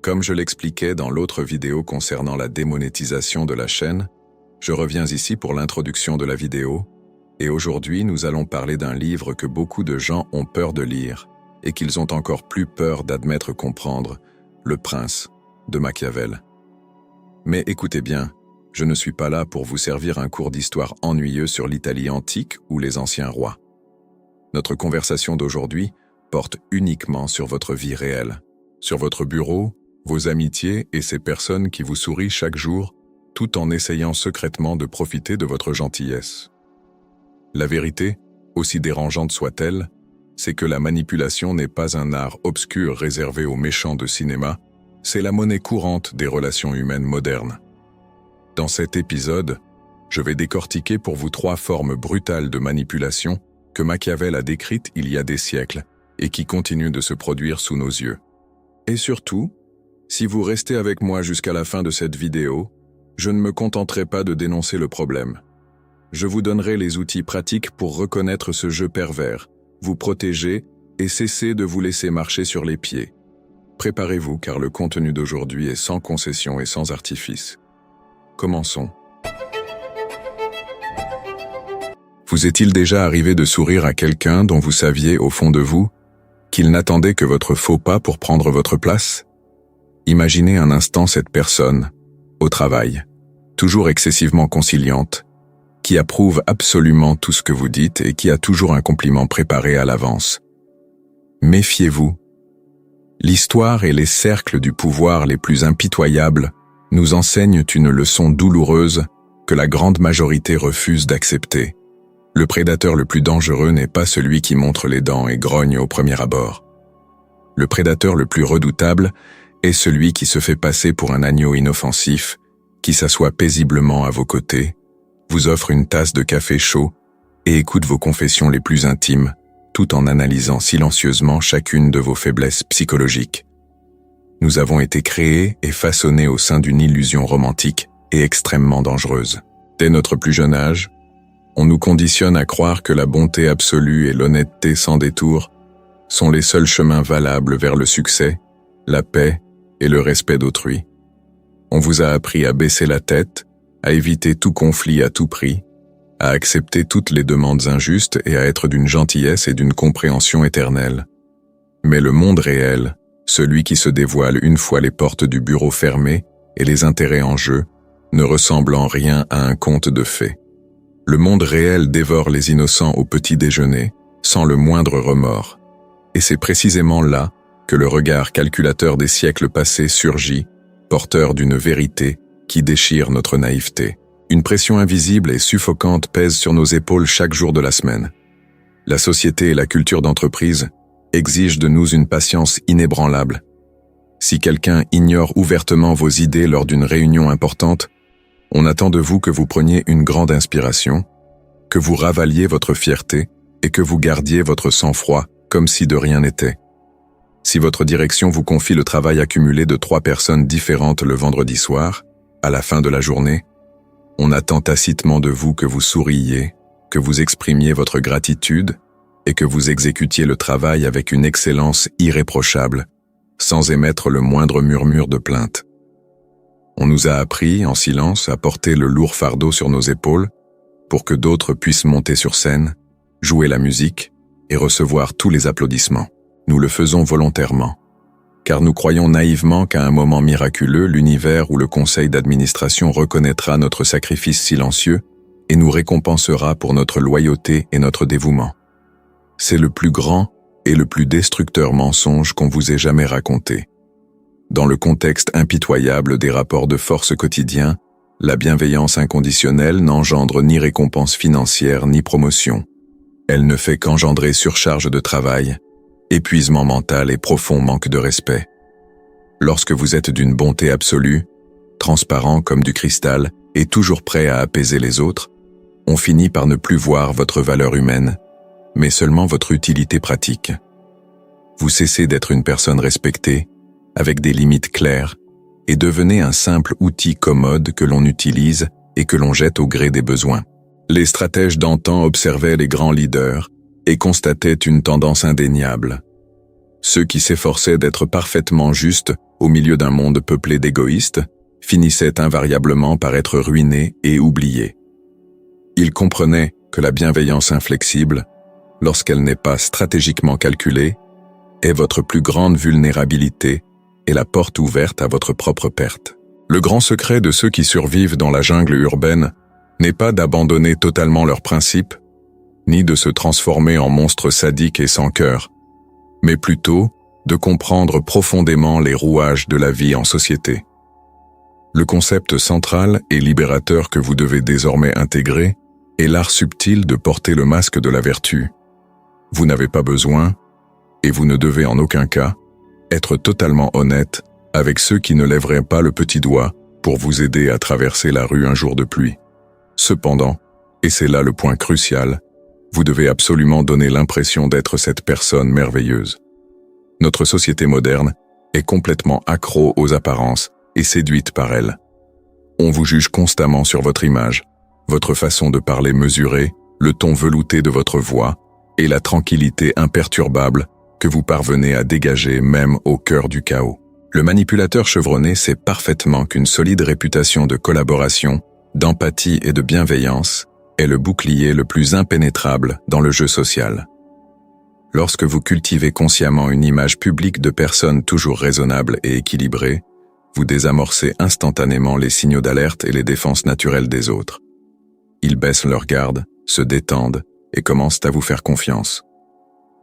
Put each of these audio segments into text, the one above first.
Comme je l'expliquais dans l'autre vidéo concernant la démonétisation de la chaîne, je reviens ici pour l'introduction de la vidéo, et aujourd'hui nous allons parler d'un livre que beaucoup de gens ont peur de lire, et qu'ils ont encore plus peur d'admettre comprendre, Le Prince de Machiavel. Mais écoutez bien, je ne suis pas là pour vous servir un cours d'histoire ennuyeux sur l'Italie antique ou les anciens rois. Notre conversation d'aujourd'hui porte uniquement sur votre vie réelle, sur votre bureau, vos amitiés et ces personnes qui vous sourient chaque jour, tout en essayant secrètement de profiter de votre gentillesse. La vérité, aussi dérangeante soit-elle, c'est que la manipulation n'est pas un art obscur réservé aux méchants de cinéma, c'est la monnaie courante des relations humaines modernes. Dans cet épisode, je vais décortiquer pour vous 3 formes brutales de manipulation que Machiavel a décrites il y a des siècles et qui continuent de se produire sous nos yeux. Et surtout, si vous restez avec moi jusqu'à la fin de cette vidéo, je ne me contenterai pas de dénoncer le problème. Je vous donnerai les outils pratiques pour reconnaître ce jeu pervers, vous protéger et cesser de vous laisser marcher sur les pieds. Préparez-vous car le contenu d'aujourd'hui est sans concession et sans artifice. Commençons. Vous est-il déjà arrivé de sourire à quelqu'un dont vous saviez au fond de vous qu'il n'attendait que votre faux pas pour prendre votre place? Imaginez un instant cette personne, au travail, toujours excessivement conciliante, qui approuve absolument tout ce que vous dites et qui a toujours un compliment préparé à l'avance. Méfiez-vous. L'histoire et les cercles du pouvoir les plus impitoyables nous enseignent une leçon douloureuse que la grande majorité refuse d'accepter. Le prédateur le plus dangereux n'est pas celui qui montre les dents et grogne au premier abord. Le prédateur le plus redoutable est celui qui se fait passer pour un agneau inoffensif, qui s'assoit paisiblement à vos côtés, vous offre une tasse de café chaud et écoute vos confessions les plus intimes, tout en analysant silencieusement chacune de vos faiblesses psychologiques. Nous avons été créés et façonnés au sein d'une illusion romantique et extrêmement dangereuse. Dès notre plus jeune âge, on nous conditionne à croire que la bonté absolue et l'honnêteté sans détour sont les seuls chemins valables vers le succès, la paix et le respect d'autrui. On vous a appris à baisser la tête, à éviter tout conflit à tout prix, à accepter toutes les demandes injustes et à être d'une gentillesse et d'une compréhension éternelle. Mais le monde réel, celui qui se dévoile une fois les portes du bureau fermées et les intérêts en jeu, ne ressemble en rien à un conte de fées. Le monde réel dévore les innocents au petit déjeuner, sans le moindre remords. Et c'est précisément là que le regard calculateur des siècles passés surgit, porteur d'une vérité qui déchire notre naïveté. Une pression invisible et suffocante pèse sur nos épaules chaque jour de la semaine. La société et la culture d'entreprise exigent de nous une patience inébranlable. Si quelqu'un ignore ouvertement vos idées lors d'une réunion importante, on attend de vous que vous preniez une grande inspiration, que vous ravaliez votre fierté et que vous gardiez votre sang-froid comme si de rien n'était. Si votre direction vous confie le travail accumulé de 3 personnes différentes le vendredi soir, à la fin de la journée, on attend tacitement de vous que vous souriiez, que vous exprimiez votre gratitude et que vous exécutiez le travail avec une excellence irréprochable, sans émettre le moindre murmure de plainte. On nous a appris, en silence, à porter le lourd fardeau sur nos épaules pour que d'autres puissent monter sur scène, jouer la musique et recevoir tous les applaudissements. Nous le faisons volontairement, car nous croyons naïvement qu'à un moment miraculeux, l'univers ou le conseil d'administration reconnaîtra notre sacrifice silencieux et nous récompensera pour notre loyauté et notre dévouement. C'est le plus grand et le plus destructeur mensonge qu'on vous ait jamais raconté. Dans le contexte impitoyable des rapports de force quotidiens, la bienveillance inconditionnelle n'engendre ni récompense financière ni promotion. Elle ne fait qu'engendrer surcharge de travail, épuisement mental et profond manque de respect. Lorsque vous êtes d'une bonté absolue, transparent comme du cristal et toujours prêt à apaiser les autres, on finit par ne plus voir votre valeur humaine, mais seulement votre utilité pratique. Vous cessez d'être une personne respectée, avec des limites claires, et devenez un simple outil commode que l'on utilise et que l'on jette au gré des besoins. Les stratèges d'antan observaient les grands leaders et constataient une tendance indéniable. Ceux qui s'efforçaient d'être parfaitement justes au milieu d'un monde peuplé d'égoïstes finissaient invariablement par être ruinés et oubliés. Ils comprenaient que la bienveillance inflexible, lorsqu'elle n'est pas stratégiquement calculée, est votre plus grande vulnérabilité et la porte ouverte à votre propre perte. Le grand secret de ceux qui survivent dans la jungle urbaine n'est pas d'abandonner totalement leurs principes, ni de se transformer en monstres sadiques et sans cœur, mais plutôt de comprendre profondément les rouages de la vie en société. Le concept central et libérateur que vous devez désormais intégrer est l'art subtil de porter le masque de la vertu. Vous n'avez pas besoin, et vous ne devez en aucun cas, être totalement honnête avec ceux qui ne lèveraient pas le petit doigt pour vous aider à traverser la rue un jour de pluie. Cependant, et c'est là le point crucial, vous devez absolument donner l'impression d'être cette personne merveilleuse. Notre société moderne est complètement accro aux apparences et séduite par elles. On vous juge constamment sur votre image, votre façon de parler mesurée, le ton velouté de votre voix et la tranquillité imperturbable que vous parvenez à dégager même au cœur du chaos. Le manipulateur chevronné sait parfaitement qu'une solide réputation de collaboration, d'empathie et de bienveillance est le bouclier le plus impénétrable dans le jeu social. Lorsque vous cultivez consciemment une image publique de personnes toujours raisonnables et équilibrées, vous désamorcez instantanément les signaux d'alerte et les défenses naturelles des autres. Ils baissent leur garde, se détendent et commencent à vous faire confiance.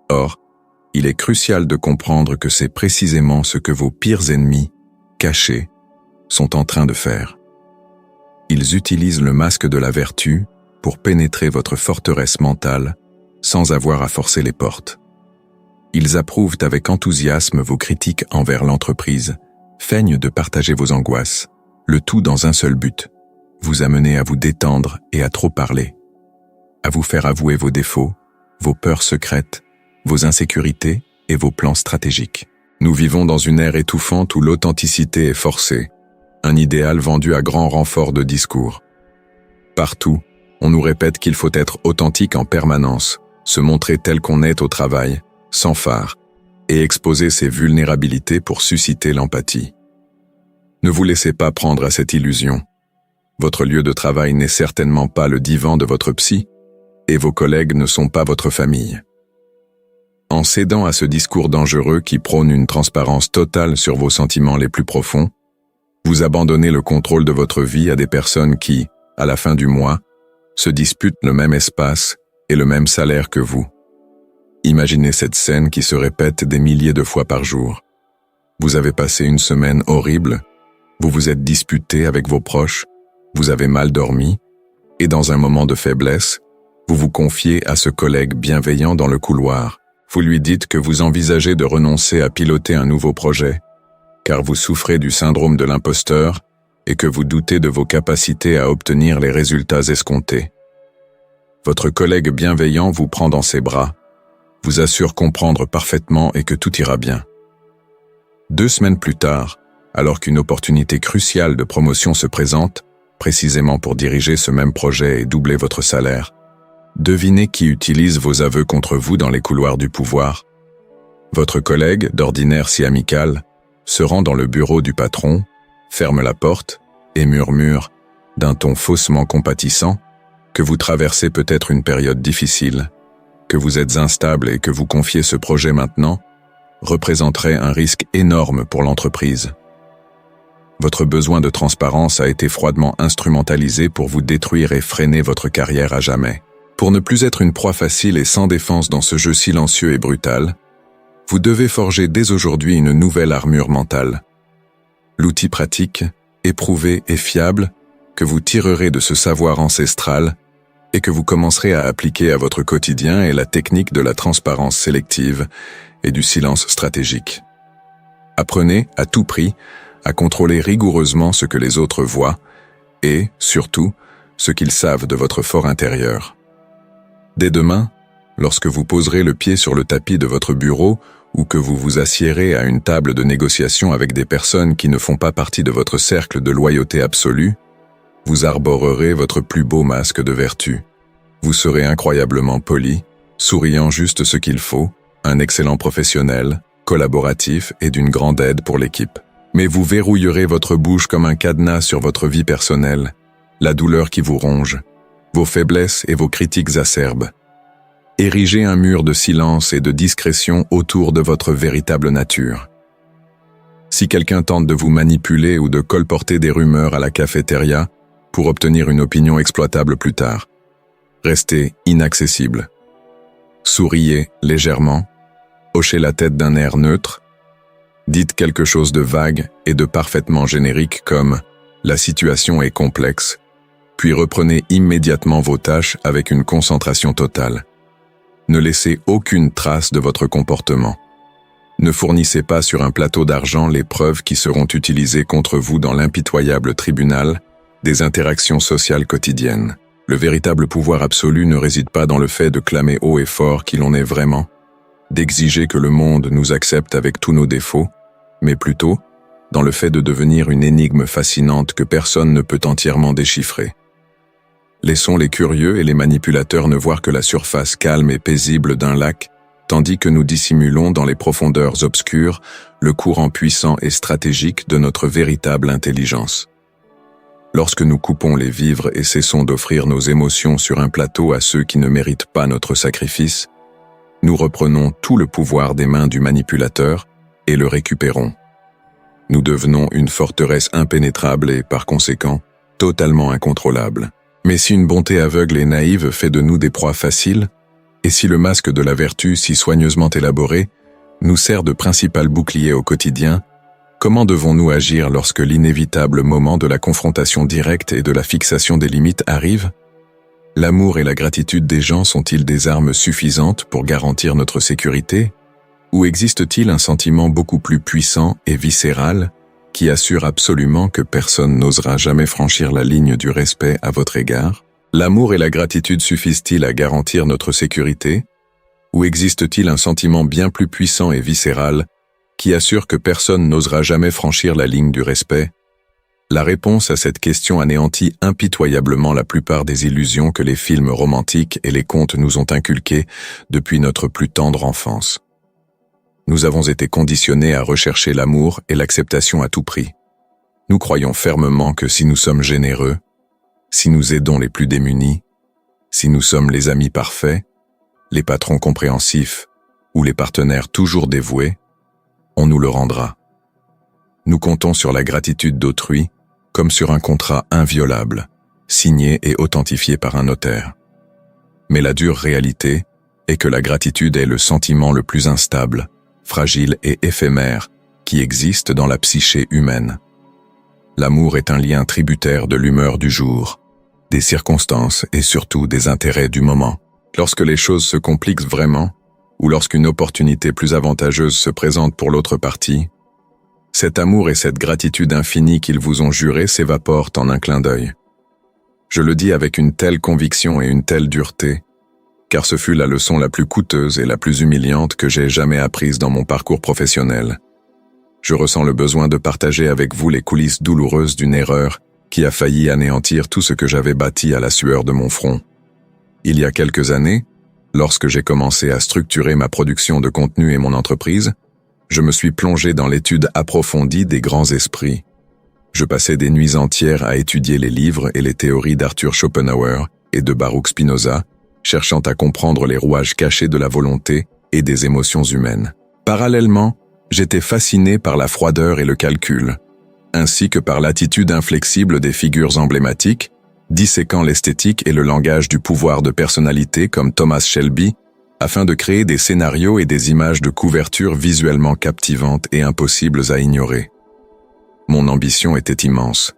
Or, il est crucial de comprendre que c'est précisément ce que vos pires ennemis, cachés, sont en train de faire. Ils utilisent le masque de la vertu pour pénétrer votre forteresse mentale sans avoir à forcer les portes. Ils approuvent avec enthousiasme vos critiques envers l'entreprise, feignent de partager vos angoisses, le tout dans un seul but, vous amener à vous détendre et à trop parler, à vous faire avouer vos défauts, vos peurs secrètes, vos insécurités et vos plans stratégiques. Nous vivons dans une ère étouffante où l'authenticité est forcée, un idéal vendu à grand renfort de discours. Partout, on nous répète qu'il faut être authentique en permanence, se montrer tel qu'on est au travail, sans phare, et exposer ses vulnérabilités pour susciter l'empathie. Ne vous laissez pas prendre à cette illusion. Votre lieu de travail n'est certainement pas le divan de votre psy, et vos collègues ne sont pas votre famille. En cédant à ce discours dangereux qui prône une transparence totale sur vos sentiments les plus profonds, vous abandonnez le contrôle de votre vie à des personnes qui, à la fin du mois, se disputent le même espace et le même salaire que vous. Imaginez cette scène qui se répète des milliers de fois par jour. Vous avez passé une semaine horrible, vous vous êtes disputé avec vos proches, vous avez mal dormi, et dans un moment de faiblesse, vous vous confiez à ce collègue bienveillant dans le couloir. Vous lui dites que vous envisagez de renoncer à piloter un nouveau projet, car vous souffrez du syndrome de l'imposteur et que vous doutez de vos capacités à obtenir les résultats escomptés. Votre collègue bienveillant vous prend dans ses bras, vous assure comprendre parfaitement et que tout ira bien. 2 semaines plus tard, alors qu'une opportunité cruciale de promotion se présente, précisément pour diriger ce même projet et doubler votre salaire, devinez qui utilise vos aveux contre vous dans les couloirs du pouvoir. Votre collègue, d'ordinaire si amical, se rend dans le bureau du patron, ferme la porte et murmure, d'un ton faussement compatissant, que vous traversez peut-être une période difficile, que vous êtes instable et que vous confiez ce projet maintenant, représenterait un risque énorme pour l'entreprise. Votre besoin de transparence a été froidement instrumentalisé pour vous détruire et freiner votre carrière à jamais. Pour ne plus être une proie facile et sans défense dans ce jeu silencieux et brutal, vous devez forger dès aujourd'hui une nouvelle armure mentale. L'outil pratique, éprouvé et fiable que vous tirerez de ce savoir ancestral et que vous commencerez à appliquer à votre quotidien est la technique de la transparence sélective et du silence stratégique. Apprenez, à tout prix, à contrôler rigoureusement ce que les autres voient et, surtout, ce qu'ils savent de votre fort intérieur. Dès demain, lorsque vous poserez le pied sur le tapis de votre bureau ou que vous vous assiérez à une table de négociation avec des personnes qui ne font pas partie de votre cercle de loyauté absolue, vous arborerez votre plus beau masque de vertu. Vous serez incroyablement poli, souriant juste ce qu'il faut, un excellent professionnel, collaboratif et d'une grande aide pour l'équipe. Mais vous verrouillerez votre bouche comme un cadenas sur votre vie personnelle, la douleur qui vous ronge, vos faiblesses et vos critiques acerbes. Érigez un mur de silence et de discrétion autour de votre véritable nature. Si quelqu'un tente de vous manipuler ou de colporter des rumeurs à la cafétéria pour obtenir une opinion exploitable plus tard, restez inaccessible. Souriez légèrement, hochez la tête d'un air neutre, dites quelque chose de vague et de parfaitement générique comme « la situation est complexe », puis reprenez immédiatement vos tâches avec une concentration totale. Ne laissez aucune trace de votre comportement. Ne fournissez pas sur un plateau d'argent les preuves qui seront utilisées contre vous dans l'impitoyable tribunal des interactions sociales quotidiennes. Le véritable pouvoir absolu ne réside pas dans le fait de clamer haut et fort qui l'on est vraiment, d'exiger que le monde nous accepte avec tous nos défauts, mais plutôt dans le fait de devenir une énigme fascinante que personne ne peut entièrement déchiffrer. Laissons les curieux et les manipulateurs ne voir que la surface calme et paisible d'un lac, tandis que nous dissimulons dans les profondeurs obscures le courant puissant et stratégique de notre véritable intelligence. Lorsque nous coupons les vivres et cessons d'offrir nos émotions sur un plateau à ceux qui ne méritent pas notre sacrifice, nous reprenons tout le pouvoir des mains du manipulateur et le récupérons. Nous devenons une forteresse impénétrable et, par conséquent, totalement incontrôlable. Mais si une bonté aveugle et naïve fait de nous des proies faciles, et si le masque de la vertu si soigneusement élaboré nous sert de principal bouclier au quotidien, comment devons-nous agir lorsque l'inévitable moment de la confrontation directe et de la fixation des limites arrive? L'amour et la gratitude des gens sont-ils des armes suffisantes pour garantir notre sécurité? Ou existe-t-il un sentiment beaucoup plus puissant et viscéral qui assure absolument que personne n'osera jamais franchir la ligne du respect à votre égard? L'amour et la gratitude suffisent-ils à garantir notre sécurité? Ou existe-t-il un sentiment bien plus puissant et viscéral qui assure que personne n'osera jamais franchir la ligne du respect? La réponse à cette question anéantit impitoyablement la plupart des illusions que les films romantiques et les contes nous ont inculquées depuis notre plus tendre enfance. Nous avons été conditionnés à rechercher l'amour et l'acceptation à tout prix. Nous croyons fermement que si nous sommes généreux, si nous aidons les plus démunis, si nous sommes les amis parfaits, les patrons compréhensifs ou les partenaires toujours dévoués, on nous le rendra. Nous comptons sur la gratitude d'autrui comme sur un contrat inviolable, signé et authentifié par un notaire. Mais la dure réalité est que la gratitude est le sentiment le plus instable, fragile et éphémère qui existe dans la psyché humaine. L'amour est un lien tributaire de l'humeur du jour, des circonstances et surtout des intérêts du moment. Lorsque les choses se compliquent vraiment, ou lorsqu'une opportunité plus avantageuse se présente pour l'autre partie, cet amour et cette gratitude infinie qu'ils vous ont juré s'évaporent en un clin d'œil. Je le dis avec une telle conviction et une telle dureté, car ce fut la leçon la plus coûteuse et la plus humiliante que j'ai jamais apprise dans mon parcours professionnel. Je ressens le besoin de partager avec vous les coulisses douloureuses d'une erreur qui a failli anéantir tout ce que j'avais bâti à la sueur de mon front. Il y a quelques années, lorsque j'ai commencé à structurer ma production de contenu et mon entreprise, je me suis plongé dans l'étude approfondie des grands esprits. Je passais des nuits entières à étudier les livres et les théories d'Arthur Schopenhauer et de Baruch Spinoza, cherchant à comprendre les rouages cachés de la volonté et des émotions humaines. Parallèlement, j'étais fasciné par la froideur et le calcul, ainsi que par l'attitude inflexible des figures emblématiques, disséquant l'esthétique et le langage du pouvoir de personnalité comme Thomas Shelby, afin de créer des scénarios et des images de couverture visuellement captivantes et impossibles à ignorer. Mon ambition était immense.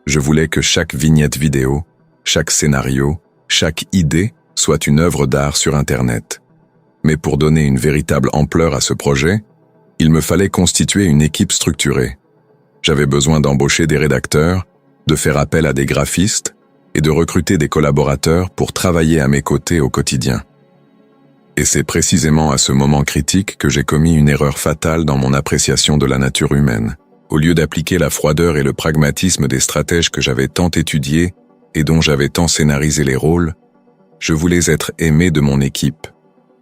Je voulais que chaque vignette vidéo, chaque scénario, chaque idée soit une œuvre d'art sur Internet. Mais pour donner une véritable ampleur à ce projet, il me fallait constituer une équipe structurée. J'avais besoin d'embaucher des rédacteurs, de faire appel à des graphistes et de recruter des collaborateurs pour travailler à mes côtés au quotidien. Et c'est précisément à ce moment critique que j'ai commis une erreur fatale dans mon appréciation de la nature humaine. Au lieu d'appliquer la froideur et le pragmatisme des stratèges que j'avais tant étudiés et dont j'avais tant scénarisé les rôles, je voulais être aimé de mon équipe.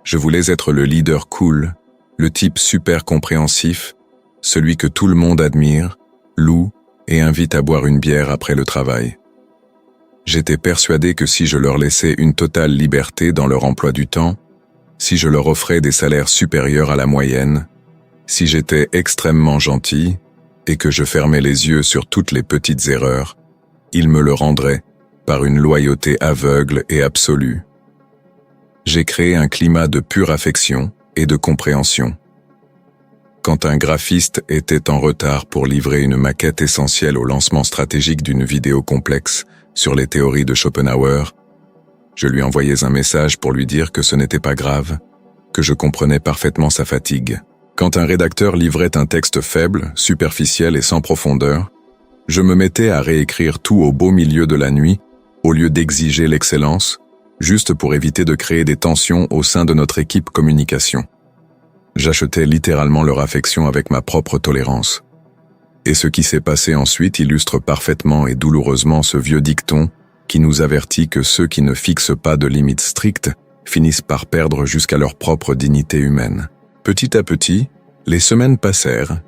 Je voulais être le leader cool, Le type super compréhensif, celui que tout le monde admire, loue et invite à boire une bière après le travail. J'étais persuadé que si je leur laissais une totale liberté dans leur emploi du temps, si je leur offrais des salaires supérieurs à la moyenne, si j'étais extrêmement gentil et que je fermais les yeux sur toutes les petites erreurs, ils me le rendraient par une loyauté aveugle et absolue. J'ai créé un climat de pure affection et de compréhension. Quand un graphiste était en retard pour livrer une maquette essentielle au lancement stratégique d'une vidéo complexe sur les théories de Schopenhauer, je lui envoyais un message pour lui dire que ce n'était pas grave, que je comprenais parfaitement sa fatigue. Quand un rédacteur livrait un texte faible, superficiel et sans profondeur, je me mettais à réécrire tout au beau milieu de la nuit, au lieu d'exiger l'excellence, juste pour éviter de créer des tensions au sein de notre équipe communication. J'achetais littéralement leur affection avec ma propre tolérance. Et ce qui s'est passé ensuite illustre parfaitement et douloureusement ce vieux dicton qui nous avertit que ceux qui ne fixent pas de limites strictes finissent par perdre jusqu'à leur propre dignité humaine. Petit à petit, les semaines passèrent,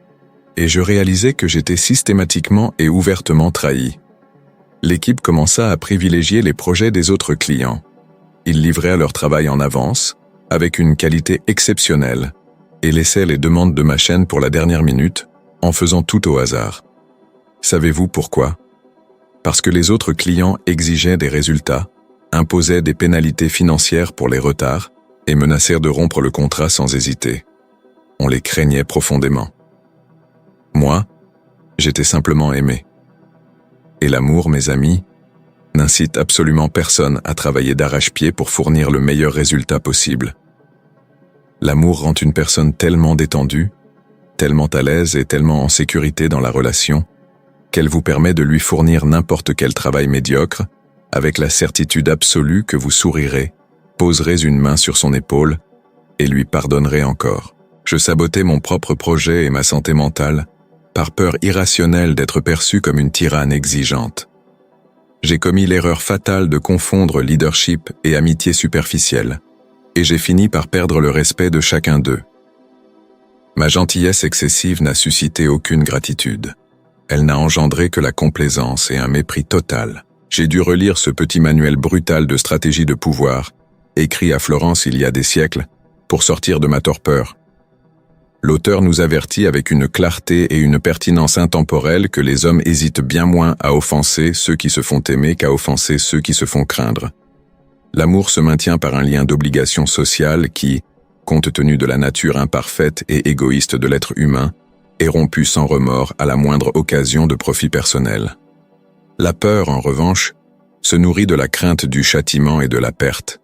et je réalisais que j'étais systématiquement et ouvertement trahi. L'équipe commença à privilégier les projets des autres clients. Ils livraient leur travail en avance, avec une qualité exceptionnelle, et laissaient les demandes de ma chaîne pour la dernière minute, en faisant tout au hasard. Savez-vous pourquoi? Parce que les autres clients exigeaient des résultats, imposaient des pénalités financières pour les retards et menacèrent de rompre le contrat sans hésiter. On les craignait profondément. Moi, j'étais simplement aimé. Et l'amour, mes amis, n'incite absolument personne à travailler d'arrache-pied pour fournir le meilleur résultat possible. L'amour rend une personne tellement détendue, tellement à l'aise et tellement en sécurité dans la relation, qu'elle vous permet de lui fournir n'importe quel travail médiocre, avec la certitude absolue que vous sourirez, poserez une main sur son épaule et lui pardonnerez encore. Je sabotais mon propre projet et ma santé mentale, par peur irrationnelle d'être perçue comme une tyranne exigeante. J'ai commis l'erreur fatale de confondre leadership et amitié superficielle, et j'ai fini par perdre le respect de chacun d'eux. Ma gentillesse excessive n'a suscité aucune gratitude. Elle n'a engendré que la complaisance et un mépris total. J'ai dû relire ce petit manuel brutal de stratégie de pouvoir, écrit à Florence il y a des siècles, pour sortir de ma torpeur. L'auteur nous avertit avec une clarté et une pertinence intemporelle que les hommes hésitent bien moins à offenser ceux qui se font aimer qu'à offenser ceux qui se font craindre. L'amour se maintient par un lien d'obligation sociale qui, compte tenu de la nature imparfaite et égoïste de l'être humain, est rompu sans remords à la moindre occasion de profit personnel. La peur, en revanche, se nourrit de la crainte du châtiment et de la perte,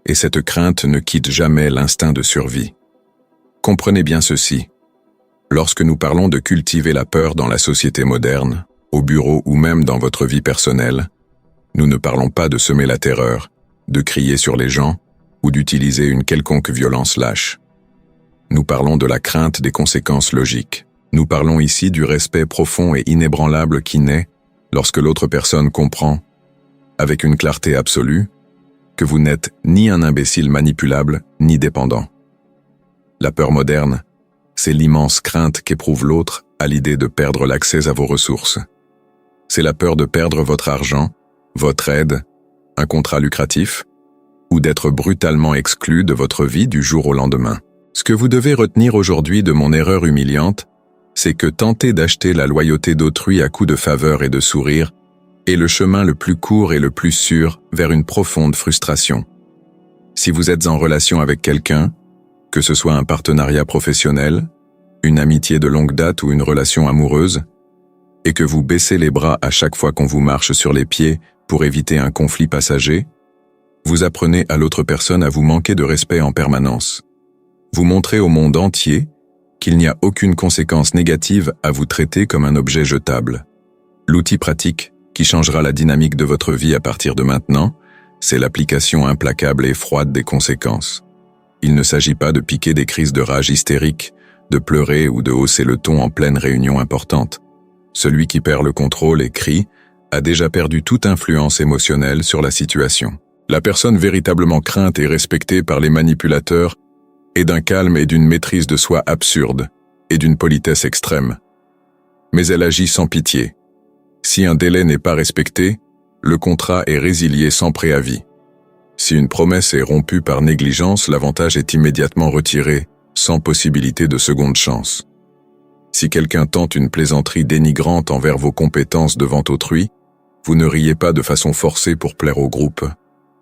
et cette crainte ne quitte jamais l'instinct de survie. Comprenez bien ceci. Lorsque nous parlons de cultiver la peur dans la société moderne, au bureau ou même dans votre vie personnelle, nous ne parlons pas de semer la terreur, de crier sur les gens ou d'utiliser une quelconque violence lâche. Nous parlons de la crainte des conséquences logiques. Nous parlons ici du respect profond et inébranlable qui naît lorsque l'autre personne comprend, avec une clarté absolue, que vous n'êtes ni un imbécile manipulable ni dépendant. La peur moderne, c'est l'immense crainte qu'éprouve l'autre à l'idée de perdre l'accès à vos ressources. C'est la peur de perdre votre argent, votre aide, un contrat lucratif, ou d'être brutalement exclu de votre vie du jour au lendemain. Ce que vous devez retenir aujourd'hui de mon erreur humiliante, c'est que tenter d'acheter la loyauté d'autrui à coups de faveur et de sourire est le chemin le plus court et le plus sûr vers une profonde frustration. Si vous êtes en relation avec quelqu'un, que ce soit un partenariat professionnel, une amitié de longue date ou une relation amoureuse, et que vous baissez les bras à chaque fois qu'on vous marche sur les pieds pour éviter un conflit passager, vous apprenez à l'autre personne à vous manquer de respect en permanence. Vous montrez au monde entier qu'il n'y a aucune conséquence négative à vous traiter comme un objet jetable. L'outil pratique qui changera la dynamique de votre vie à partir de maintenant, c'est l'application implacable et froide des conséquences. Il ne s'agit pas de piquer des crises de rage hystériques, de pleurer ou de hausser le ton en pleine réunion importante. Celui qui perd le contrôle et crie a déjà perdu toute influence émotionnelle sur la situation. La personne véritablement crainte et respectée par les manipulateurs et d'un calme et d'une maîtrise de soi absurde, et d'une politesse extrême. Mais elle agit sans pitié. Si un délai n'est pas respecté, le contrat est résilié sans préavis. Si une promesse est rompue par négligence, l'avantage est immédiatement retiré, sans possibilité de seconde chance. Si quelqu'un tente une plaisanterie dénigrante envers vos compétences devant autrui, vous ne riez pas de façon forcée pour plaire au groupe.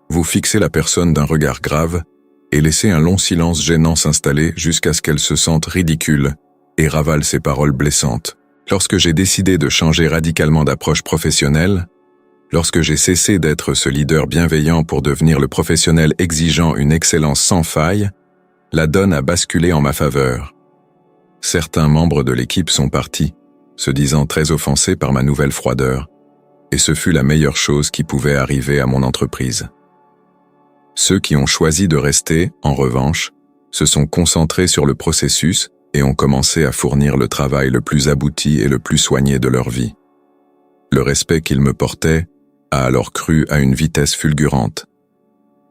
Vous fixez la personne d'un regard grave et laissez un long silence gênant s'installer jusqu'à ce qu'elle se sente ridicule et ravale ses paroles blessantes. Lorsque j'ai décidé de changer radicalement d'approche professionnelle, lorsque j'ai cessé d'être ce leader bienveillant pour devenir le professionnel exigeant une excellence sans faille, la donne a basculé en ma faveur. Certains membres de l'équipe sont partis, se disant très offensés par ma nouvelle froideur, et ce fut la meilleure chose qui pouvait arriver à mon entreprise. Ceux qui ont choisi de rester, en revanche, se sont concentrés sur le processus et ont commencé à fournir le travail le plus abouti et le plus soigné de leur vie. Le respect qu'ils me portaient a alors cru à une vitesse fulgurante.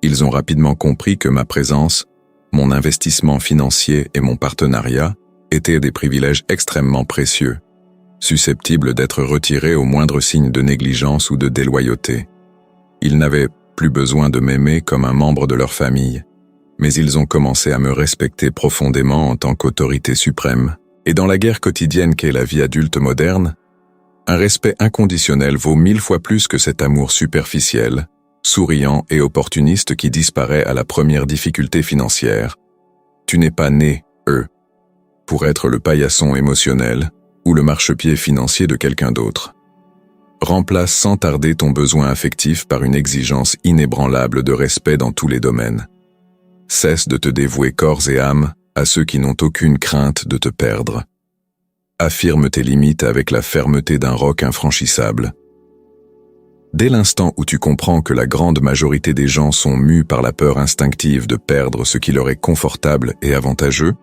Ils ont rapidement compris que ma présence, mon investissement financier et mon partenariat étaient des privilèges extrêmement précieux, susceptibles d'être retirés au moindre signe de négligence ou de déloyauté. Ils n'avaient plus besoin de m'aimer comme un membre de leur famille, mais ils ont commencé à me respecter profondément en tant qu'autorité suprême. Et dans la guerre quotidienne qu'est la vie adulte moderne, un respect inconditionnel vaut 1000 fois plus que cet amour superficiel, souriant et opportuniste qui disparaît à la première difficulté financière. Tu n'es pas né, pour être le paillasson émotionnel ou le marchepied financier de quelqu'un d'autre. Remplace sans tarder ton besoin affectif par une exigence inébranlable de respect dans tous les domaines. Cesse de te dévouer corps et âme à ceux qui n'ont aucune crainte de te perdre. Affirme tes limites avec la fermeté d'un roc infranchissable. Dès l'instant où tu comprends que la grande majorité des gens sont mus par la peur instinctive de perdre ce qui leur est confortable et avantageux,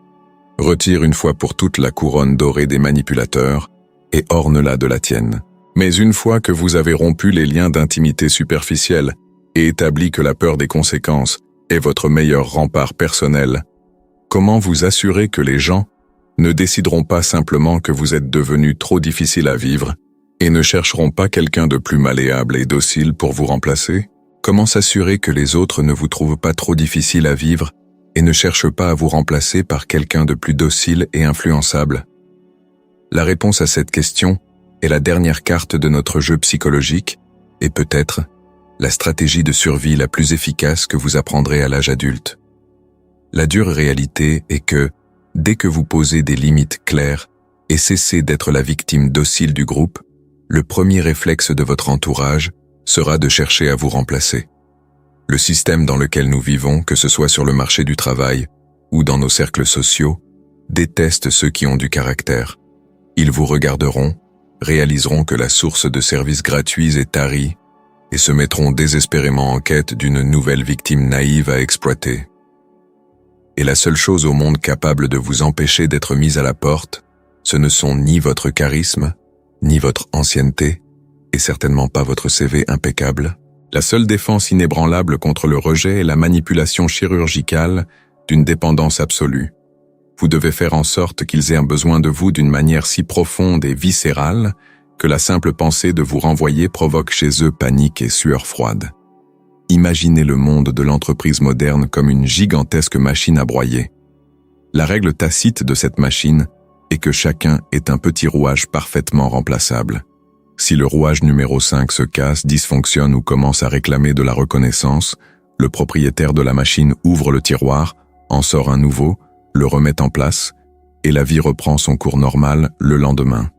retire une fois pour toutes la couronne dorée des manipulateurs et orne-la de la tienne. Mais une fois que vous avez rompu les liens d'intimité superficielle et établi que la peur des conséquences est votre meilleur rempart personnel, comment vous assurer que les gens ne décideront pas simplement que vous êtes devenu trop difficile à vivre et ne chercheront pas quelqu'un de plus malléable et docile pour vous remplacer? Comment s'assurer que les autres ne vous trouvent pas trop difficile à vivre et ne cherchent pas à vous remplacer par quelqu'un de plus docile et influençable? La réponse à cette question est la dernière carte de notre jeu psychologique et peut-être la stratégie de survie la plus efficace que vous apprendrez à l'âge adulte. La dure réalité est que, dès que vous posez des limites claires et cessez d'être la victime docile du groupe, le premier réflexe de votre entourage sera de chercher à vous remplacer. Le système dans lequel nous vivons, que ce soit sur le marché du travail ou dans nos cercles sociaux, déteste ceux qui ont du caractère. Ils vous regarderont, réaliseront que la source de services gratuits est tarie et se mettront désespérément en quête d'une nouvelle victime naïve à exploiter. Et la seule chose au monde capable de vous empêcher d'être mise à la porte, ce ne sont ni votre charisme, ni votre ancienneté, et certainement pas votre CV impeccable. La seule défense inébranlable contre le rejet est la manipulation chirurgicale d'une dépendance absolue. Vous devez faire en sorte qu'ils aient un besoin de vous d'une manière si profonde et viscérale que la simple pensée de vous renvoyer provoque chez eux panique et sueur froide. Imaginez le monde de l'entreprise moderne comme une gigantesque machine à broyer. La règle tacite de cette machine est que chacun est un petit rouage parfaitement remplaçable. Si le rouage numéro 5 se casse, dysfonctionne ou commence à réclamer de la reconnaissance, le propriétaire de la machine ouvre le tiroir, en sort un nouveau, le remet en place, et la vie reprend son cours normal le lendemain.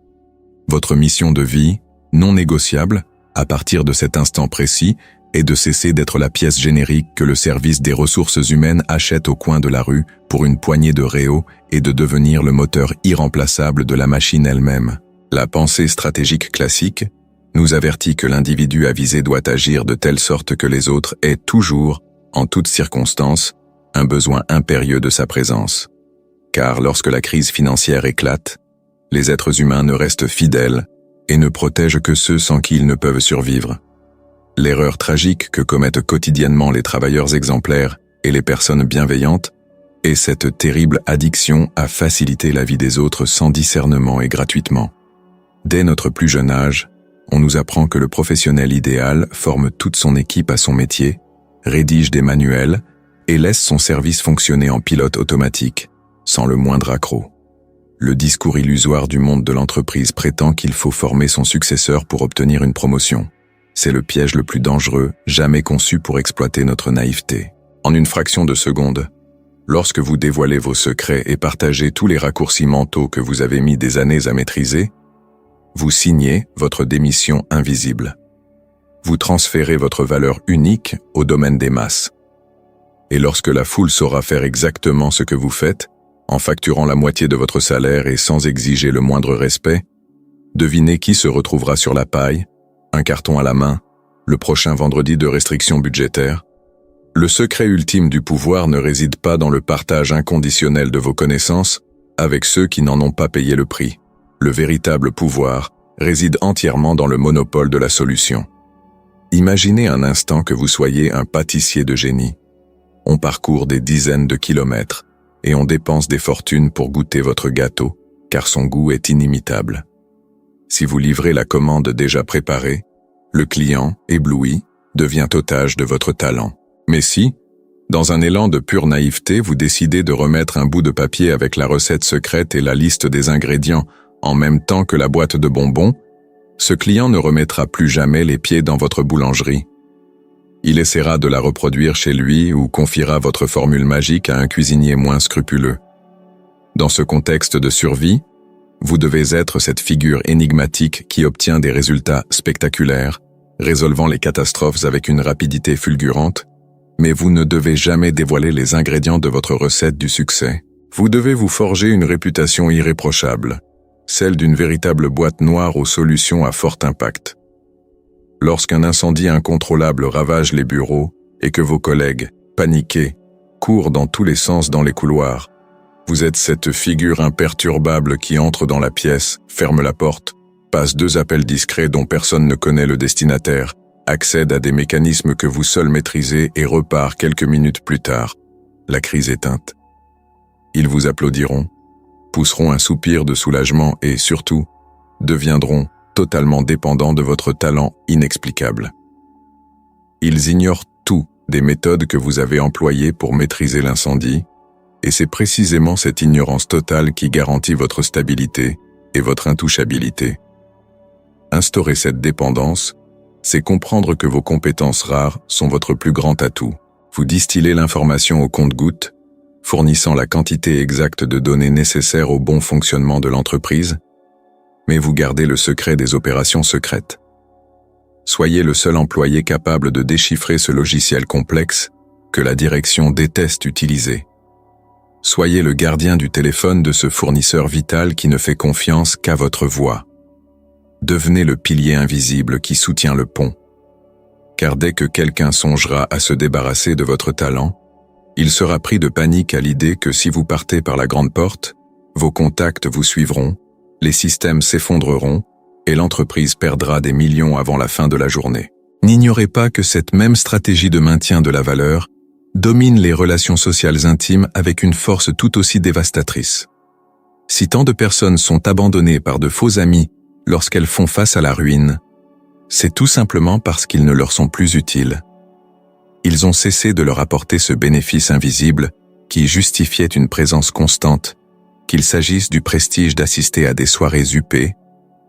Votre mission de vie, non négociable, à partir de cet instant précis, est de cesser d'être la pièce générique que le service des ressources humaines achète au coin de la rue pour une poignée de réaux et de devenir le moteur irremplaçable de la machine elle-même. La pensée stratégique classique nous avertit que l'individu avisé doit agir de telle sorte que les autres aient toujours, en toutes circonstances, un besoin impérieux de sa présence. Car lorsque la crise financière éclate, les êtres humains ne restent fidèles et ne protègent que ceux sans qui ils ne peuvent survivre. L'erreur tragique que commettent quotidiennement les travailleurs exemplaires et les personnes bienveillantes Et cette terrible addiction à faciliter la vie des autres sans discernement et gratuitement. Dès notre plus jeune âge, on nous apprend que le professionnel idéal forme toute son équipe à son métier, rédige des manuels et laisse son service fonctionner en pilote automatique, sans le moindre accroc. Le discours illusoire du monde de l'entreprise prétend qu'il faut former son successeur pour obtenir une promotion. C'est le piège le plus dangereux, jamais conçu pour exploiter notre naïveté. En une fraction de seconde, lorsque vous dévoilez vos secrets et partagez tous les raccourcis mentaux que vous avez mis des années à maîtriser, vous signez votre démission invisible. Vous transférez votre valeur unique au domaine des masses. Et lorsque la foule saura faire exactement ce que vous faites, en facturant la moitié de votre salaire et sans exiger le moindre respect, devinez qui se retrouvera sur la paille, un carton à la main, le prochain vendredi de restrictions budgétaires. Le secret ultime du pouvoir ne réside pas dans le partage inconditionnel de vos connaissances avec ceux qui n'en ont pas payé le prix. Le véritable pouvoir réside entièrement dans le monopole de la solution. Imaginez un instant que vous soyez un pâtissier de génie. On parcourt des dizaines de kilomètres et on dépense des fortunes pour goûter votre gâteau, car son goût est inimitable. Si vous livrez la commande déjà préparée, le client, ébloui, devient otage de votre talent. Mais si, dans un élan de pure naïveté, vous décidez de remettre un bout de papier avec la recette secrète et la liste des ingrédients en même temps que la boîte de bonbons, ce client ne remettra plus jamais les pieds dans votre boulangerie. Il essaiera de la reproduire chez lui ou confiera votre formule magique à un cuisinier moins scrupuleux. Dans ce contexte de survie, vous devez être cette figure énigmatique qui obtient des résultats spectaculaires, résolvant les catastrophes avec une rapidité fulgurante, mais vous ne devez jamais dévoiler les ingrédients de votre recette du succès. Vous devez vous forger une réputation irréprochable, celle d'une véritable boîte noire aux solutions à fort impact. Lorsqu'un incendie incontrôlable ravage les bureaux et que vos collègues, paniqués, courent dans tous les sens dans les couloirs, vous êtes cette figure imperturbable qui entre dans la pièce, ferme la porte, passe 2 appels discrets dont personne ne connaît le destinataire, accède à des mécanismes que vous seul maîtrisez et repart quelques minutes plus tard, la crise éteinte. Ils vous applaudiront, pousseront un soupir de soulagement et, surtout, deviendront totalement dépendants de votre talent inexplicable. Ils ignorent tout des méthodes que vous avez employées pour maîtriser l'incendie, et c'est précisément cette ignorance totale qui garantit votre stabilité et votre intouchabilité. Instaurer cette dépendance, c'est comprendre que vos compétences rares sont votre plus grand atout. Vous distillez l'information au compte-gouttes, fournissant la quantité exacte de données nécessaires au bon fonctionnement de l'entreprise, mais vous gardez le secret des opérations secrètes. Soyez le seul employé capable de déchiffrer ce logiciel complexe que la direction déteste utiliser. Soyez le gardien du téléphone de ce fournisseur vital qui ne fait confiance qu'à votre voix. Devenez le pilier invisible qui soutient le pont. Car dès que quelqu'un songera à se débarrasser de votre talent, il sera pris de panique à l'idée que si vous partez par la grande porte, vos contacts vous suivront, les systèmes s'effondreront et l'entreprise perdra des millions avant la fin de la journée. N'ignorez pas que cette même stratégie de maintien de la valeur domine les relations sociales intimes avec une force tout aussi dévastatrice. Si tant de personnes sont abandonnées par de faux amis lorsqu'elles font face à la ruine, c'est tout simplement parce qu'ils ne leur sont plus utiles. Ils ont cessé de leur apporter ce bénéfice invisible qui justifiait une présence constante, qu'il s'agisse du prestige d'assister à des soirées huppées,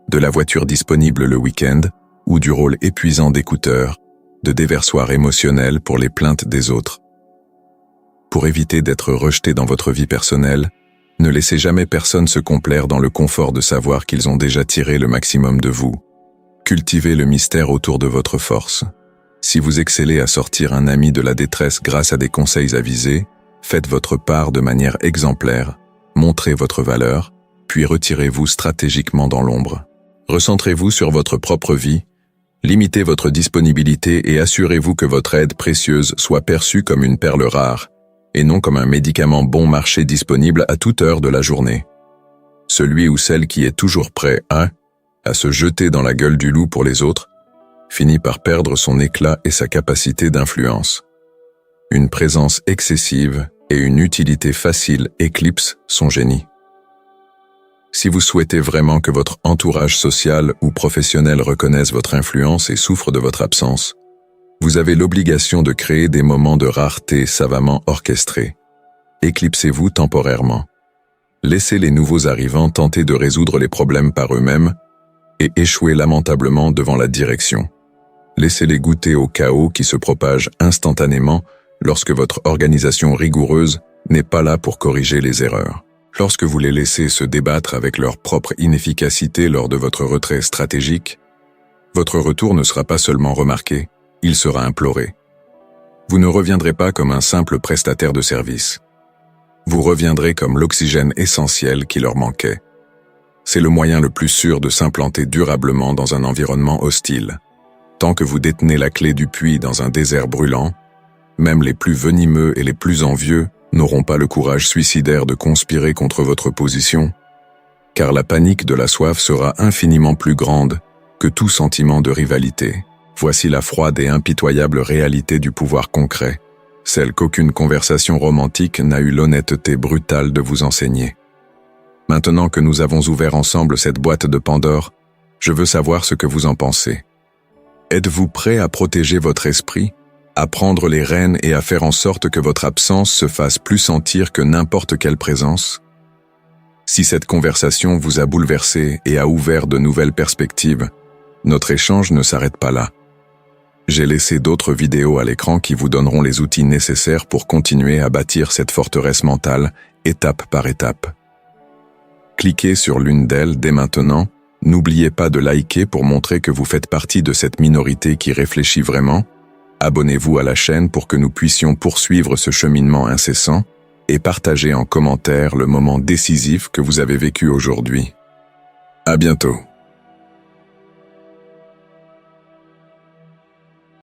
de la voiture disponible le week-end ou du rôle épuisant d'écouteur, de déversoir émotionnel pour les plaintes des autres. Pour éviter d'être rejeté dans votre vie personnelle, ne laissez jamais personne se complaire dans le confort de savoir qu'ils ont déjà tiré le maximum de vous. Cultivez le mystère autour de votre force. Si vous excellez à sortir un ami de la détresse grâce à des conseils avisés, faites votre part de manière exemplaire, montrez votre valeur, puis retirez-vous stratégiquement dans l'ombre. Recentrez-vous sur votre propre vie, limitez votre disponibilité et assurez-vous que votre aide précieuse soit perçue comme une perle rare, et non comme un médicament bon marché disponible à toute heure de la journée. Celui ou celle qui est toujours prêt à se jeter dans la gueule du loup pour les autres, finit par perdre son éclat et sa capacité d'influence. Une présence excessive et une utilité facile éclipsent son génie. Si vous souhaitez vraiment que votre entourage social ou professionnel reconnaisse votre influence et souffre de votre absence, vous avez l'obligation de créer des moments de rareté savamment orchestrés. Éclipsez-vous temporairement. Laissez les nouveaux arrivants tenter de résoudre les problèmes par eux-mêmes et échouer lamentablement devant la direction. Laissez-les goûter au chaos qui se propage instantanément lorsque votre organisation rigoureuse n'est pas là pour corriger les erreurs. Lorsque vous les laissez se débattre avec leur propre inefficacité lors de votre retrait stratégique, votre retour ne sera pas seulement remarqué, il sera imploré. Vous ne reviendrez pas comme un simple prestataire de service. Vous reviendrez comme l'oxygène essentiel qui leur manquait. C'est le moyen le plus sûr de s'implanter durablement dans un environnement hostile. Tant que vous détenez la clé du puits dans un désert brûlant, même les plus venimeux et les plus envieux n'auront pas le courage suicidaire de conspirer contre votre position, car la panique de la soif sera infiniment plus grande que tout sentiment de rivalité. Voici la froide et impitoyable réalité du pouvoir concret, celle qu'aucune conversation romantique n'a eu l'honnêteté brutale de vous enseigner. Maintenant que nous avons ouvert ensemble cette boîte de Pandore, je veux savoir ce que vous en pensez. Êtes-vous prêt à protéger votre esprit, à prendre les rênes et à faire en sorte que votre absence se fasse plus sentir que n'importe quelle présence? Si cette conversation vous a bouleversé et a ouvert de nouvelles perspectives, notre échange ne s'arrête pas là. J'ai laissé d'autres vidéos à l'écran qui vous donneront les outils nécessaires pour continuer à bâtir cette forteresse mentale, étape par étape. Cliquez sur l'une d'elles dès maintenant. N'oubliez pas de liker pour montrer que vous faites partie de cette minorité qui réfléchit vraiment. Abonnez-vous à la chaîne pour que nous puissions poursuivre ce cheminement incessant et partagez en commentaire le moment décisif que vous avez vécu aujourd'hui. À bientôt.